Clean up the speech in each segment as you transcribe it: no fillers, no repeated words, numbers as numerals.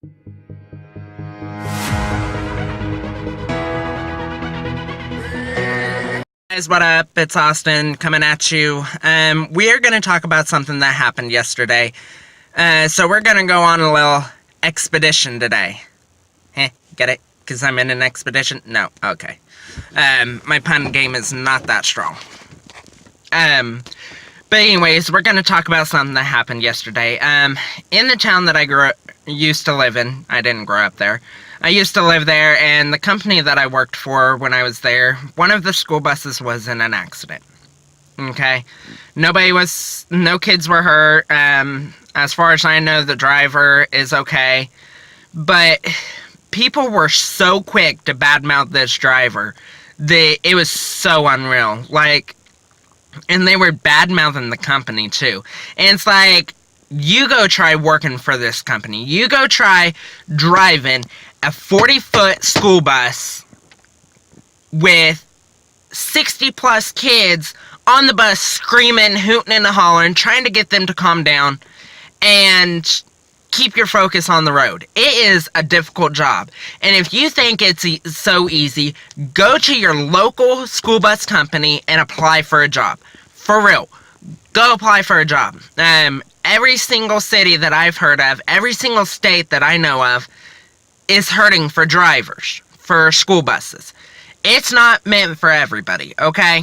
Guys, what up? It's Austin coming at you. We are going to talk about something that happened yesterday. So we're going to go on a little expedition today. Get it? Because I'm in an expedition? No, okay. My pun game is not that strong. But anyways, we're going to talk about something that happened yesterday. In the town that I used to live in, I didn't grow up there. I used to live there, and the company that I worked for when I was there, one of the school buses was in an accident. Okay? No kids were hurt. As far as I know, the driver is okay. But people were so quick to badmouth this driver that it was so unreal. And they were bad-mouthing the company, too. And it's like, you go try working for this company. You go try driving a 40-foot school bus with 60-plus kids on the bus screaming, hooting, and hollering, trying to get them to calm down and keep your focus on the road. It is a difficult job. And if you think it's so easy, go to your local school bus company and apply for a job. For real. Go apply for a job. Every single city that I've heard of, every single state that I know of, is hurting for drivers, for school buses. It's not meant for everybody, okay?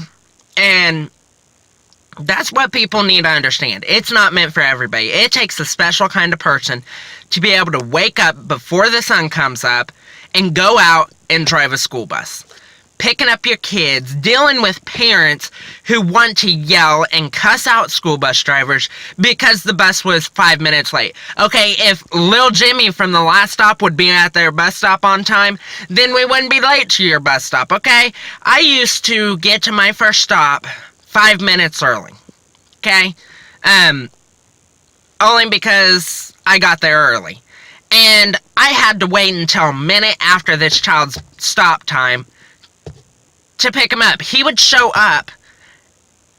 And that's what people need to understand. It's not meant for everybody. It takes a special kind of person to be able to wake up before the sun comes up and go out and drive a school bus. Picking up your kids, dealing with parents who want to yell and cuss out school bus drivers because the bus was 5 minutes late. Okay, if Lil Jimmy from the last stop would be at their bus stop on time, then we wouldn't be late to your bus stop, okay? I used to get to my first stop 5 minutes early, okay? Only because I got there early. And I had to wait until a minute after this child's stop time to pick him up. He would show up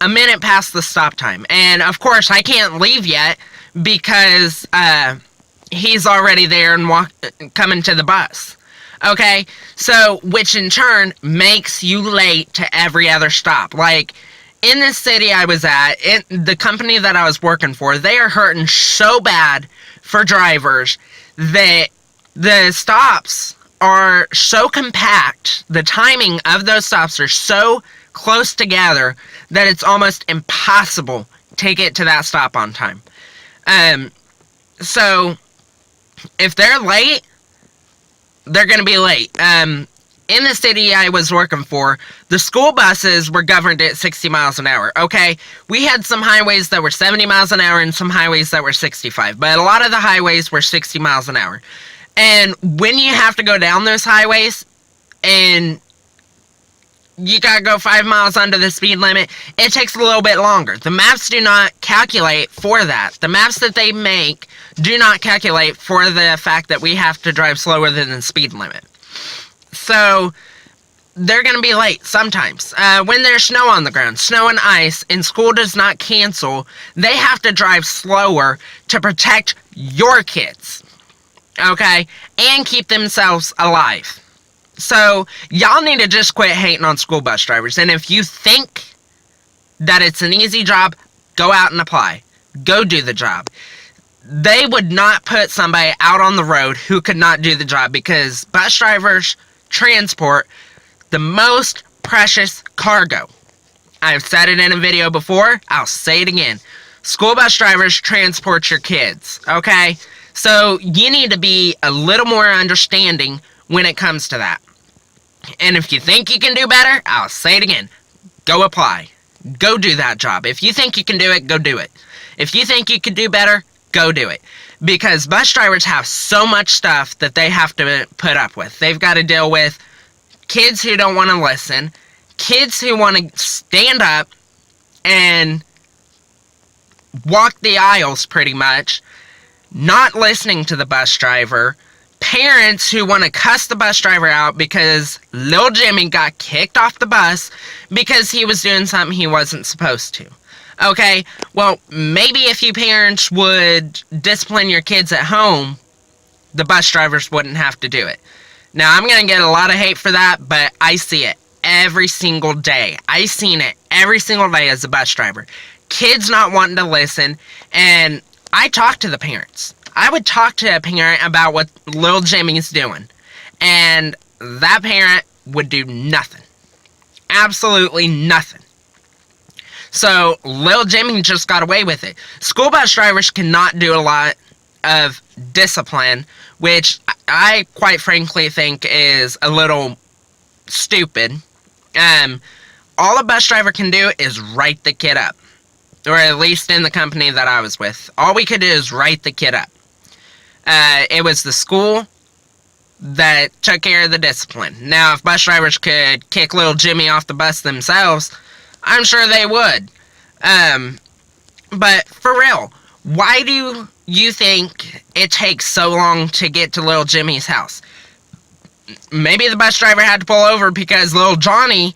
a minute past the stop time. And, of course, I can't leave yet because he's already there and coming to the bus. Okay? So, which in turn makes you late to every other stop. In this city I was at, the company that I was working for, they are hurting so bad for drivers that the stops are so compact, the timing of those stops are so close together that it's almost impossible to get to that stop on time. So, if they're late, they're going to be late. In the city I was working for, the school buses were governed at 60 miles an hour, okay? We had some highways that were 70 miles an hour and some highways that were 65, but a lot of the highways were 60 miles an hour. And when you have to go down those highways and you gotta go 5 miles under the speed limit, it takes a little bit longer. The maps do not calculate for that. The maps that they make do not calculate for the fact that we have to drive slower than the speed limit. So, they're gonna be late sometimes. When there's snow on the ground, snow and ice, and school does not cancel, they have to drive slower to protect your kids. Okay? And keep themselves alive. So, y'all need to just quit hating on school bus drivers. And if you think that it's an easy job, go out and apply. Go do the job. They would not put somebody out on the road who could not do the job because bus drivers transport the most precious cargo. I've said it in a video before. I'll say it again. School bus drivers transport your kids. Okay? So, you need to be a little more understanding when it comes to that. And if you think you can do better, I'll say it again. Go apply. Go do that job. If you think you can do it, go do it. If you think you could do better, go do it. Because bus drivers have so much stuff that they have to put up with. They've got to deal with kids who don't want to listen, kids who want to stand up and walk the aisles pretty much, not listening to the bus driver, parents who want to cuss the bus driver out because Lil Jimmy got kicked off the bus because he was doing something he wasn't supposed to. Okay, well, maybe if you parents would discipline your kids at home the bus drivers wouldn't have to do it. Now, I'm going to get a lot of hate for that, but I see it every single day. I've seen it every single day as a bus driver. Kids not wanting to listen, and I talk to the parents. I would talk to a parent about what little Jimmy's doing, and that parent would do nothing. Absolutely nothing. So, little Jimmy just got away with it. School bus drivers cannot do a lot of discipline, which I quite frankly think is a little stupid. All a bus driver can do is write the kid up. Or at least in the company that I was with. All we could do is write the kid up. It was the school that took care of the discipline. Now, if bus drivers could kick little Jimmy off the bus themselves, I'm sure they would. But for real, why do you think it takes so long to get to little Jimmy's house? Maybe the bus driver had to pull over because little Johnny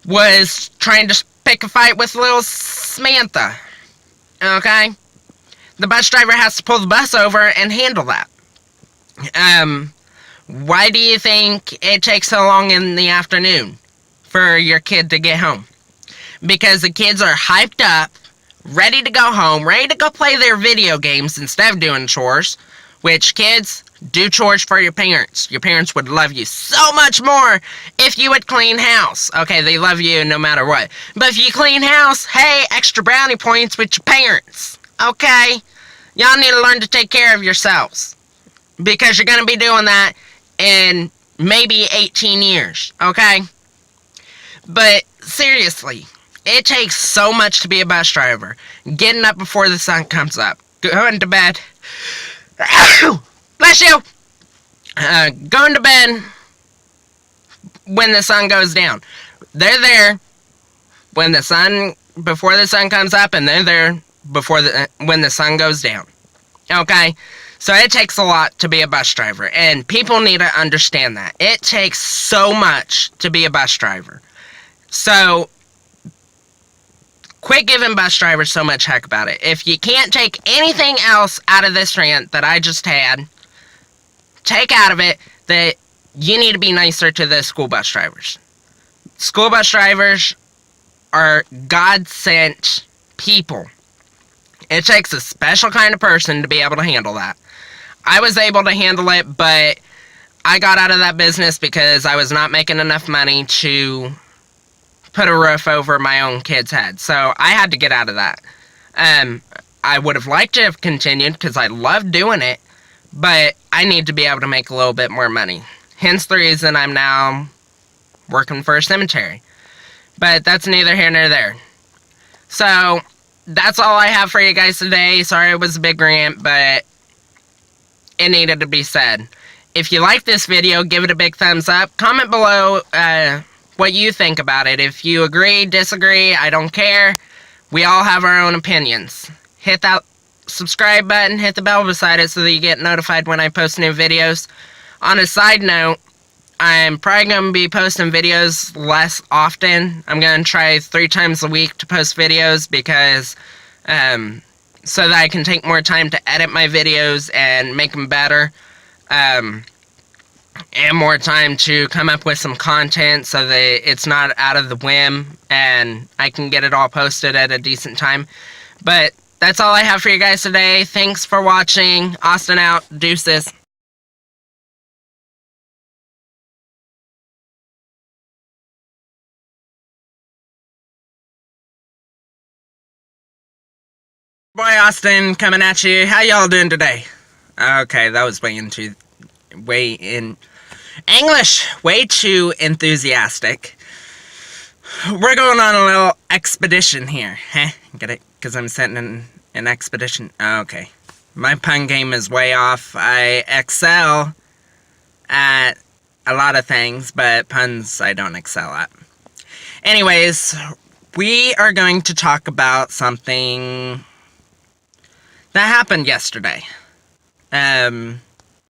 was trying to pick a fight with little Samantha. Okay? The bus driver has to pull the bus over and handle that. Why do you think it takes so long in the afternoon for your kid to get home? Because the kids are hyped up, ready to go home, ready to go play their video games instead of doing chores. Which, kids, do chores for your parents. Your parents would love you so much more if you would clean house. Okay, they love you no matter what. But if you clean house, hey, extra brownie points with your parents. Okay? Y'all need to learn to take care of yourselves. Because you're going to be doing that in maybe 18 years. Okay? But, seriously, it takes so much to be a bus driver. Getting up before the sun comes up. Going to bed. Bless you! Going to bed when the sun goes down. They're there before the sun comes up, and they're there when the sun goes down. Okay? So it takes a lot to be a bus driver, and people need to understand that. It takes so much to be a bus driver. So, quit giving bus drivers so much heck about it. If you can't take anything else out of this rant that I just had, take out of it that you need to be nicer to the school bus drivers. School bus drivers are God-sent people. It takes a special kind of person to be able to handle that. I was able to handle it, but I got out of that business because I was not making enough money to put a roof over my own kid's head. So I had to get out of that. I would have liked to have continued because I loved doing it, but I need to be able to make a little bit more money. Hence the reason I'm now working for a cemetery. But that's neither here nor there. So that's all I have for you guys today. Sorry it was a big rant, but it needed to be said. If you like this video, give it a big thumbs up. Comment below what you think about it. If you agree, disagree, I don't care. We all have our own opinions. Hit that subscribe button, hit the bell beside it so that you get notified when I post new videos. On a side note, I'm probably going to be posting videos less often. I'm going to try 3 times a week to post videos because so that I can take more time to edit my videos and make them better. And more time to come up with some content so that it's not out of the whim and I can get it all posted at a decent time. But that's all I have for you guys today. Thanks for watching. Austin out. Deuces. Boy, Austin coming at you. How y'all doing today? Okay, that was way in English, way too enthusiastic. We're going on a little expedition here. Huh? Get it? Because I'm setting an expedition. Okay. My pun game is way off. I excel at a lot of things, but puns I don't excel at. Anyways, we are going to talk about something that happened yesterday.